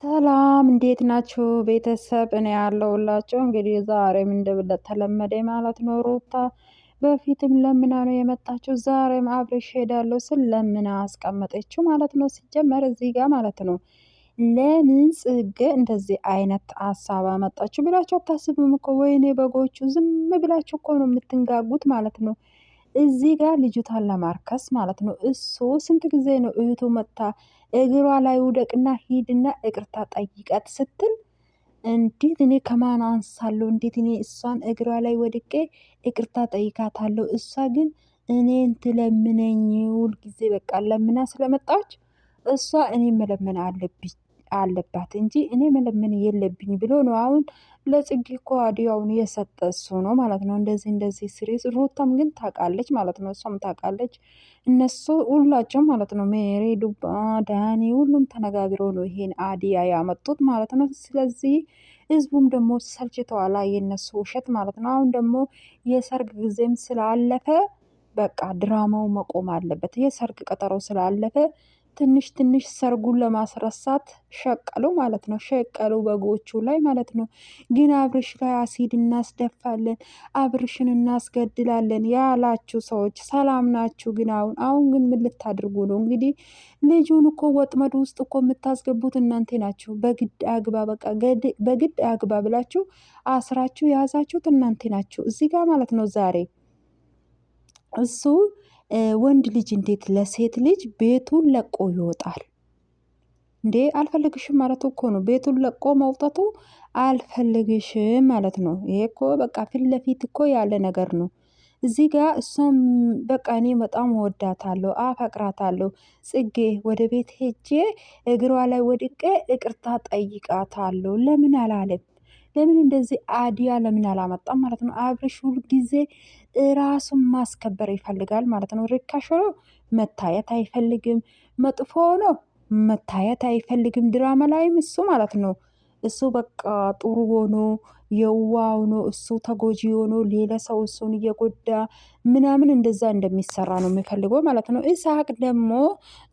ሰላም እንዴት ናችሁ ቤተሰብ? እኔ ያለሁላችሁ እንግዲህ ዛሬም እንደተለመደ ማለት ነው። ሩታ በፊትም ለምና ነው የመጣችው። ዛሬም አብሬሽ ሄዳለሁ ስል ለምና አስቀመጠችው ማለት ነው። ሲጀመር እዚህ ጋር ማለት ነው ለምን ጽጌ እንደዚህ አይነት ሀሳብ አመጣችሁ ብላችሁ አታስቡም እኮ? ወይኔ በጎቹ ዝም ብላችሁ እኮ ነው የምትንጋጉት ማለት ነው። እዚህ ጋር ልጅቷን ለማርከስ ማለት ነው። እሱ ስንት ጊዜ ነው እህቱ መታ እግሯ ላይ ውደቅና ሂድና ይቅርታ ጠይቃት ስትል እንዴት እኔ ከማን አንሳለሁ? እንዴት እኔ እሷን እግሯ ላይ ወድቄ ይቅርታ ጠይቃታለሁ? እሷ ግን እኔን ትለምነኝ ሁል ጊዜ በቃ ለምና ስለመጣች እሷ እኔ መለመን አለባት እንጂ እኔ መለመን የለብኝ ብሎ ነው አሁን ለጽጌ እኮ አዲያውን የሰጠ እሱ ነው ማለት ነው። እንደዚህ ሲሪየስ ሩታም ግን ታውቃለች ማለት ነው። እሷም ታውቃለች። እነሱ ሁላቸው ማለት ነው ሜሪ ዱባ ዳኒ ሁሉም ተነጋግረው ነው ይሄን አዲያ ያመጡት ማለት ነው። ስለዚህ ህዝቡም ደግሞ ሰልችተዋላ የነሱ ውሸት ማለት ነው። አሁን ደግሞ የሰርግ ጊዜም ስላለፈ በቃ ድራማው መቆም አለበት። የሰርግ ቀጠሮ ስላለፈ ትንሽ ሰርጉን ለማስረሳት ሸቀሉ ማለት ነው። ሸቀሉ በጎቹ ላይ ማለት ነው። ግን አብርሽ ላይ አሲድ እናስደፋለን፣ አብርሽን እናስገድላለን ያላችሁ ሰዎች ሰላም ናችሁ? ግን አሁን ግን ምን ልታድርጉ ነው? እንግዲህ ልጁን እኮ ወጥመድ ውስጥ እኮ የምታስገቡት እናንተ ናችሁ። በግድ አግባ በቃ በግድ አግባ ብላችሁ አስራችሁ የያዛችሁት እናንተ ናችሁ። እዚህ ጋር ማለት ነው ዛሬ እሱ ወንድ ልጅ እንዴት ለሴት ልጅ ቤቱን ለቆ ይወጣል እንዴ? አልፈልግሽም ማለት እኮ ነው። ቤቱን ለቆ መውጣቱ አልፈልግሽም ማለት ነው። ይሄ እኮ በቃ ፊት ለፊት እኮ ያለ ነገር ነው። እዚህ ጋር እሷም በቃ እኔ በጣም ወዳታለሁ፣ አፈቅራታለሁ፣ ጽጌ ወደ ቤት ሄጄ እግሯ ላይ ወድቄ ይቅርታ ጠይቃታለሁ ለምን አላለም? ለምን እንደዚህ አዲያ ለምን አላመጣም ማለት ነው። አብርሽ ሁል ጊዜ ራሱን ማስከበር ይፈልጋል ማለት ነው። ርካሽ ሆኖ መታየት አይፈልግም። መጥፎ ሆኖ መታየት አይፈልግም። ድራማ ላይም እሱ ማለት ነው እሱ በቃ ጥሩ ሆኖ የዋ ሆኖ እሱ ተጎጂ ሆኖ ሌላ ሰው እሱን እየጎዳ ምናምን እንደዛ እንደሚሰራ ነው የሚፈልገው ማለት ነው። ኢሳቅ ደግሞ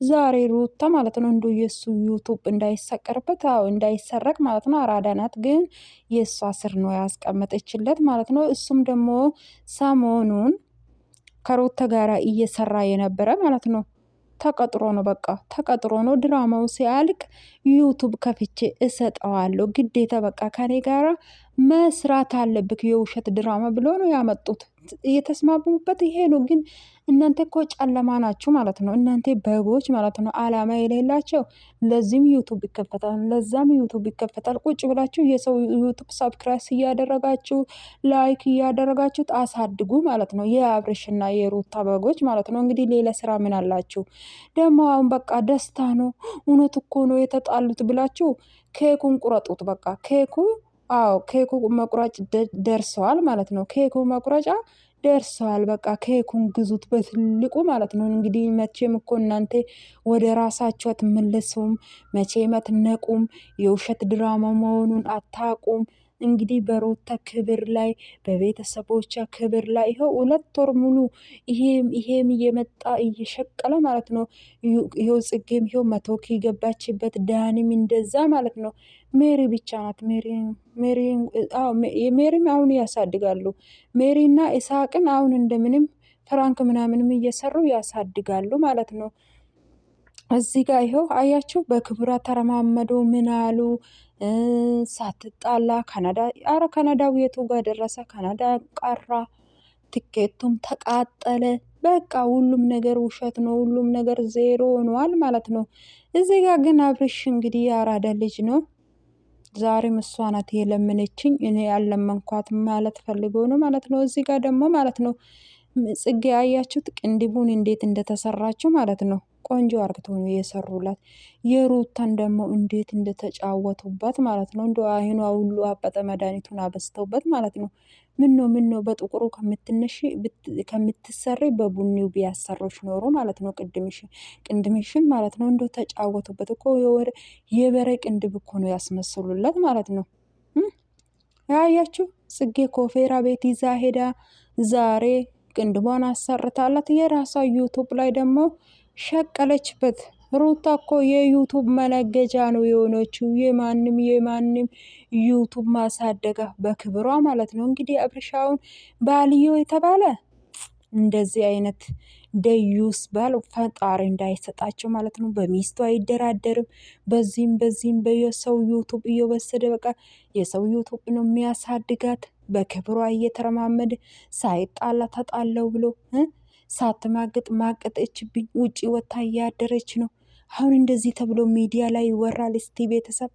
ዛሬ ሩታ ማለት ነው እንዶ የእሱ ዩቱብ እንዳይሰቀርበት እንዳይሰረቅ ማለት ነው። አራዳ ናት ግን የእሷ ስር ነው ያስቀመጠችለት ማለት ነው። እሱም ደግሞ ሰሞኑን ከሩታ ጋራ እየሰራ የነበረ ማለት ነው ተቀጥሮ ነው በቃ ተቀጥሮ ነው። ድራማው ሲያልቅ ዩቱብ ከፍቼ እሰጠዋለሁ ግዴታ በቃ ከኔ ጋራ መስራት አለብክ የውሸት ድራማ ብሎ ነው ያመጡት። እየተስማሙበት ይሄ ነው። ግን እናንተ እኮ ጨለማ ናችሁ ማለት ነው። እናንተ በጎች ማለት ነው፣ አላማ የሌላቸው። ለዚህም ዩቱብ ይከፈታል፣ ለዛም ዩቱብ ይከፈታል። ቁጭ ብላችሁ የሰው ዩቱብ ሳብስክራይብ እያደረጋችሁ ላይክ እያደረጋችሁ አሳድጉ ማለት ነው። የአብርሽና የሩታ በጎች ማለት ነው። እንግዲህ ሌላ ስራ ምን አላችሁ ደግሞ? አሁን በቃ ደስታ ነው፣ እውነት እኮ ነው የተጣሉት ብላችሁ ኬኩን ቁረጡት በቃ ኬኩ ኬኩ መቁረጭ ደርሰዋል ማለት ነው። ኬኩ መቁረጫ ደርሰዋል። በቃ ኬኩን ግዙት በትልቁ ማለት ነው። እንግዲህ መቼም እኮ እናንተ ወደ ራሳችሁ አትመለሱም፣ መቼም አትነቁም። የውሸት ድራማ መሆኑን አታቁም። እንግዲህ በሩታ ክብር ላይ በቤተሰቦቿ ክብር ላይ ይኸው 2 ወር ሙሉ ይሄም እየመጣ እየሸቀለ ማለት ነው። ይኸው ጽጌም ይኸው 100K ገባችበት፣ ዳኒም እንደዛ ማለት ነው። ሜሪ ብቻ ናት ሜሪም አሁን ያሳድጋሉ። ሜሪና ኢሳቅን አሁን እንደምንም ፍራንክ ምናምንም እየሰሩ ያሳድጋሉ ማለት ነው። እዚህ ጋር ይኸው አያችሁ በክብራ ተረማመዱ። ምን አሉ ሳትጣላ ካናዳ ካናዳው የቱ ጋር ደረሰ? ካናዳ ቀራ፣ ትኬቱም ተቃጠለ። በቃ ሁሉም ነገር ውሸት ነው። ሁሉም ነገር ዜሮ ሆኗል ማለት ነው። እዚህ ጋር ግን አብርሽ እንግዲህ ያራዳ ልጅ ነው። ዛሬም እሷ ናት የለመነችኝ እኔ ያለመንኳት ማለት ፈልጎ ነው ማለት ነው። እዚህ ጋር ደግሞ ማለት ነው ጽጌ አያችሁት ቅንድቡን እንዴት እንደተሰራችው ማለት ነው። ቆንጆ አርግቶ ነው የሰሩላት። የሩታን ደግሞ እንዴት እንደተጫወቱበት ማለት ነው። እንደ አይኗ ሁሉ አበጠ መድኃኒቱን አበስተውበት ማለት ነው። ምን ነው በጥቁሩ ከምትሰሪ በቡኒው ቢያሰሮች ኖሮ ማለት ነው። ቅንድምሽን ማለት ነው። እንደ ተጫወቱበት እኮ የበረ ቅንድብ እኮ ነው ያስመስሉለት ማለት ነው። ያያችሁ ጽጌ ኮፌራ ቤት ይዛ ሄዳ ዛሬ ቅንድቧን አሰርታላት የራሷ ዩቱብ ላይ ደግሞ ሸቀለችበት። ሩታ እኮ የዩቱብ መነገጃ ነው የሆነችው። የማንም ዩቱብ ማሳደጋ በክብሯ ማለት ነው። እንግዲህ አብርሻውን ባልዮ የተባለ እንደዚህ አይነት ደዩስ ባል ፈጣሪ እንዳይሰጣቸው ማለት ነው። በሚስቱ አይደራደርም። በዚህም በየሰው ዩቱብ እየወሰደ በቃ የሰው ዩቱብ ነው የሚያሳድጋት። በክብሯ እየተረማመደ ሳይጣላ ተጣለው ብሎ ሳትማግጥ ማቀጠችብኝ ውጪ ወታ እያደረች ነው። አሁን እንደዚህ ተብሎ ሚዲያ ላይ ይወራል? እስቲ ቤተሰብ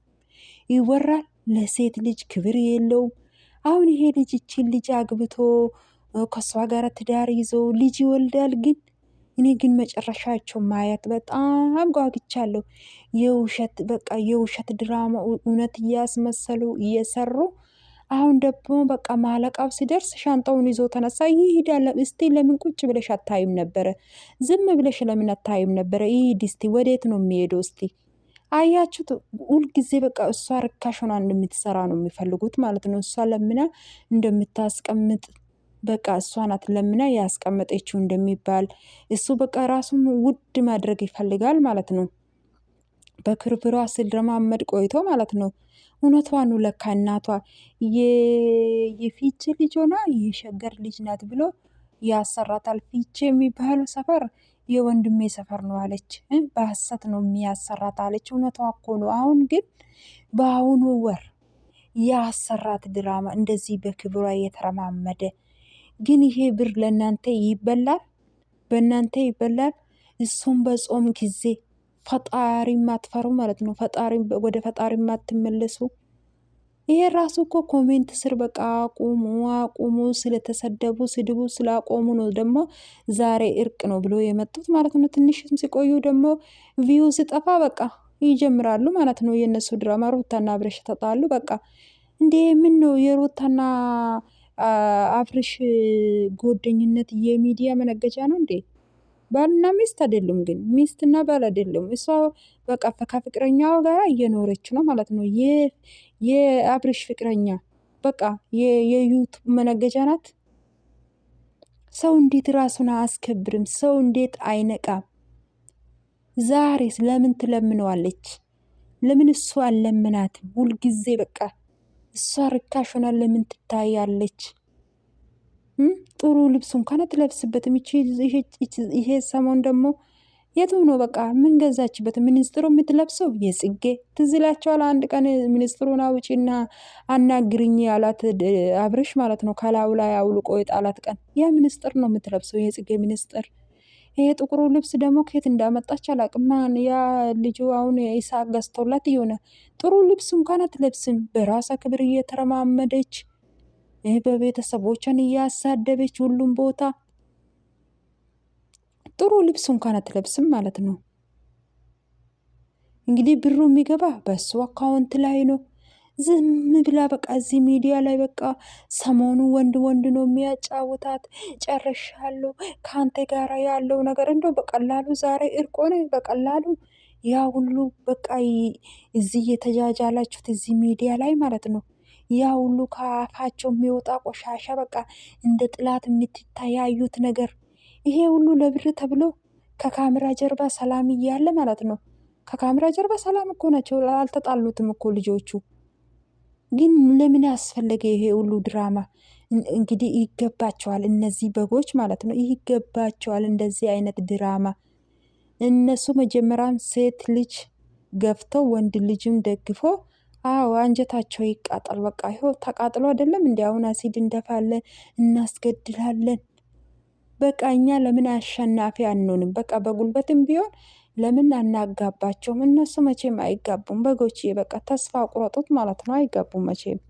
ይወራል? ለሴት ልጅ ክብር የለውም። አሁን ይሄ ልጅ ይችን ልጅ አግብቶ ከሷ ጋር ትዳር ይዞ ልጅ ይወልዳል። ግን እኔ ግን መጨረሻቸው ማየት በጣም ጓግቻለሁ። የውሸት በቃ የውሸት ድራማ እውነት እያስመሰሉ እየሰሩ አሁን ደግሞ በቃ ማለቃው ሲደርስ ሻንጣውን ይዞ ተነሳ ይሄዳል። እስቲ ለምን ቁጭ ብለሽ አታይም ነበረ? ዝም ብለሽ ለምን አታይም ነበረ? ይሄድ እስቲ ወዴት ነው የሚሄደው? እስቲ አያችሁት? ሁልጊዜ በቃ እሷ ርካሽ ሆና እንደምትሰራ ነው የሚፈልጉት ማለት ነው። እሷ ለምና እንደምታስቀምጥ በቃ እሷ ናት ለምና ያስቀመጠችው እንደሚባል እሱ በቃ ራሱን ውድ ማድረግ ይፈልጋል ማለት ነው። በክርብሯ ስለማመድ ቆይቶ ማለት ነው። እውነቷን ለካ እናቷ የፊቼ ልጅ ሆና የሸገር ልጅ ናት ብሎ ያሰራታል። ፊቼ የሚባለው ሰፈር የወንድሜ ሰፈር ነው አለች። በሀሰት ነው የሚያሰራት አለች። እውነቷ እኮ ነው። አሁን ግን በአሁኑ ወር ያሰራት ድራማ እንደዚህ በክብሯ እየተረማመደ ግን ይሄ ብር ለእናንተ ይበላል፣ በእናንተ ይበላል። እሱም በጾም ጊዜ ፈጣሪ ማትፈሩ ማለት ነው። ወደ ፈጣሪ ማትመለሱ። ይሄ ራሱ እኮ ኮሜንት ስር በቃ አቁሙ ስለተሰደቡ ስድቡ ስላቆሙ ነው ደግሞ ዛሬ እርቅ ነው ብሎ የመጡት ማለት ነው። ትንሽም ሲቆዩ ደግሞ ቪው ሲጠፋ በቃ ይጀምራሉ ማለት ነው የእነሱ ድራማ። ሩታና አብርሽ ተጣሉ በቃ እንዴ! ምን ነው የሩታና አብርሽ ጓደኝነት የሚዲያ መነገጃ ነው እንዴ? ባልና ሚስት አይደሉም። ግን ሚስትና ባል አይደሉም። እሷ በቃ ከፍቅረኛው ጋር እየኖረች ነው ማለት ነው። የአብርሽ ፍቅረኛ በቃ የዩቱብ መነገጃ ናት። ሰው እንዴት ራሱን አያስከብርም? ሰው እንዴት አይነቃም? ዛሬስ ለምን ትለምነዋለች? ለምን እሷ አልለምናትም? ሁልጊዜ በቃ እሷ ርካሽ ሆና ለምን ትታያለች? ጥሩ ልብስ እንኳን አትለብስበትም። ይሄ ሰሞን ደግሞ የቱ ነው በቃ ምን ገዛችበት? ሚኒስትሩ የምትለብሰው የጽጌ ትዝ ይላቸዋል። አንድ ቀን ሚኒስትሩን አውጪና አናግርኝ ያላት አብርሽ ማለት ነው። ከላዩ ላይ አውልቆ የጣላት ቀን ያ ሚኒስትር ነው የምትለብሰው፣ የጽጌ ሚኒስትር። ይሄ ጥቁሩ ልብስ ደግሞ ከየት እንዳመጣች አላቅም። ያ ልጁ አሁን ኢሳቅ ገዝቶላት የሆነ ጥሩ ልብስ እንኳን አትለብስም። በራሷ ክብር እየተረማመደች በቤተሰቦቿን እያሳደበች ሁሉም ቦታ ጥሩ ልብስ እንኳን አትለብስም ማለት ነው። እንግዲህ ብሩ የሚገባ በሱ አካውንት ላይ ነው። ዝም ብላ በቃ እዚህ ሚዲያ ላይ በቃ ሰሞኑ ወንድ ነው የሚያጫውታት። ጨርሻለሁ ከአንተ ጋር ያለው ነገር እንደው በቀላሉ ዛሬ እርቅ ሆነ በቀላሉ። ያ ሁሉ በቃ እዚህ የተጃጃላችሁት እዚህ ሚዲያ ላይ ማለት ነው። ያ ሁሉ ከአፋቸው የሚወጣ ቆሻሻ በቃ እንደ ጥላት የምትተያዩት ነገር ይሄ ሁሉ ለብር ተብሎ ከካሜራ ጀርባ ሰላም እያለ ማለት ነው። ከካሜራ ጀርባ ሰላም እኮ ናቸው፣ አልተጣሉትም እኮ ልጆቹ። ግን ለምን ያስፈለገ ይሄ ሁሉ ድራማ? እንግዲህ ይገባቸዋል እነዚህ በጎች ማለት ነው። ይገባቸዋል እንደዚህ አይነት ድራማ። እነሱ መጀመሪያም ሴት ልጅ ገፍተው ወንድ ልጅም ደግፎ አዎ አንጀታቸው ይቃጠል። በቃ ይኸው ተቃጥሎ አይደለም እንዲ አሁን አሲድ እንደፋለን እናስገድላለን። በቃ እኛ ለምን አሸናፊ አንሆንም? በቃ በጉልበትም ቢሆን ለምን አናጋባቸውም? እነሱ መቼም አይጋቡም። በጎች በቃ ተስፋ ቁረጡት ማለት ነው። አይጋቡም መቼም።